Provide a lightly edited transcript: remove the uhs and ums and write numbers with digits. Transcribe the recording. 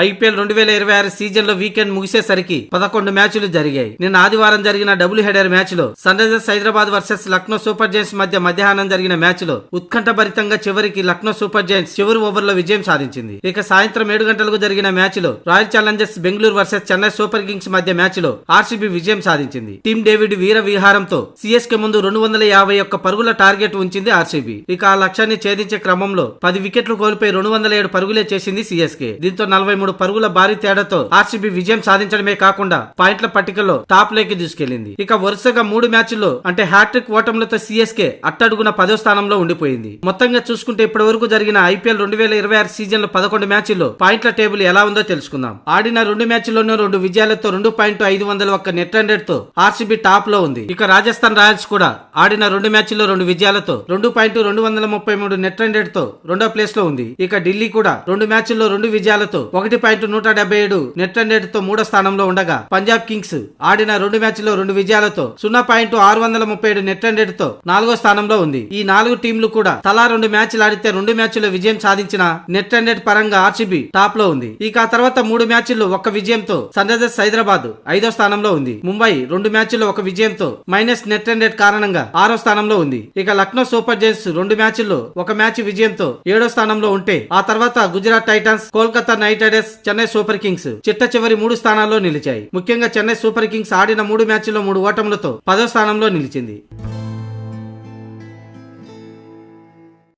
IPL 2026 season లో weekend ముగిసేసరికి 11 మ్యాచ్లు జరిగాయి. నిన్న ఆదివారం జరిగిన డబుల్ హెడర్ మ్యాచ్ లో Sunrisers Hyderabad versus Lucknow Super Giants మధ్య మధ్యాహ్నం జరిగిన మ్యాచ్ లో ఉత్కంఠభరితంగా చివరికి లక్నో సూపర్ జైంట్స్ చివరి ఓవర్లో విజయం సాధించింది. ఇక సాయంత్రం 7 గంటలకు జరిగిన మ్యాచ్ లో royal Challengers Bengaluru versus Chennai super Kings మధ్య మ్యాచ్ లో ఆర్సీబీ విజయం సాధించింది. టీమ్ డేవిడ్ వీర విహారంతో సిఎస్కే ముందు 251 పరుగుల టార్గెట్ ఉంచింది ఆర్సీబీ. ఇక ఆ లక్ష్యాన్ని ఛేదించే క్రమంలో 10 వికెట్లు కోల్పోయి 207 పరుగులే చేసింది సిఎస్కే. దీంతో 43 పరుగుల భారీ తేడాతో ఆర్సీబీ విజయం సాధించడమే కాకుండా పాయింట్ల పట్టికలో టాప్ లోకి దూసుకెళ్లింది. ఇక వరుసగా 3 మ్యాచ్ల్లో అంటే హ్యాట్రిక్ ఓటములతో సిఎస్కే అట్టడుగున 10వ స్థానంలో ఉండిపోయింది. మొత్తంగా చూసుకుంటే ఇప్పటి వరకు జరిగిన ఐపీఎల్ 2026 సీజన్ లో 11 మ్యాచ్ల్లో పాయింట్ల టేబుల్ ఎలా ఉందో తెలుసుకుందాం. ఆడిన 2 మ్యాచ్ల్లోనూ 2 విజయాలతో 2.501 నెట్ రన్ రేట్ తో ఆర్సీబీ టాప్ లో ఉంది. ఇక రాజస్థాన్ రాయల్స్ కూడా ఆడిన 2 మ్యాచ్ల్లో 2 విజయాలతో 2.233 నెట్ రన్ రేట్ తో రెండో ప్లేస్ లో ఉంది. ఇక ఢిల్లీ కూడా 2 మ్యాచ్ల్లో 2 విజయాలతో 1.177 నెట్ రన్ రేట్ తో 3వ స్థానంలో ఉండగా పంజాబ్ కింగ్స్ ఆడిన 2 మ్యాచ్ల్లో 2 విజయాలతో 0.637 నెట్ రన్ రేట్ తో 4వ స్థానంలో ఉంది. ఈ 4 టీంలు కూడా తలా 2 మ్యాచ్లు ఆడితే 2 మ్యాచ్ల్లో విజయం సాధించిన నెట్ రన్ రేట్ పరంగా ఆర్సీబీ టాప్ లో ఉంది. ఇక ఆ తర్వాత 3 మ్యాచ్ల్లో 1 విజయంతో సన్ రైజర్స్ హైదరాబాద్ 5వ స్థానంలో ఉంది. ముంబై 2 మ్యాచ్ల్లో 1 విజయంతో మైనస్ నెట్ రన్ రేట్ కారణంగా 6వ స్థానంలో ఉంది. ఇక లక్నో సూపర్ జైంట్స్ 2 మ్యాచ్ల్లో 1 మ్యాచ్ విజయంతో 7వ స్థానంలో ఉంటే ఆ తర్వాత Gujarat Titans, Kolkata night riders, Chennai super Kings చిట్ట చివరి 3 స్థానాల్లో నిలిచాయి. ముఖ్యంగా చెన్నై సూపర్ కింగ్స్ ఆడిన 3 మ్యాచ్ల్లో 3 ఓటములతో 10వ స్థానంలో నిలిచింది.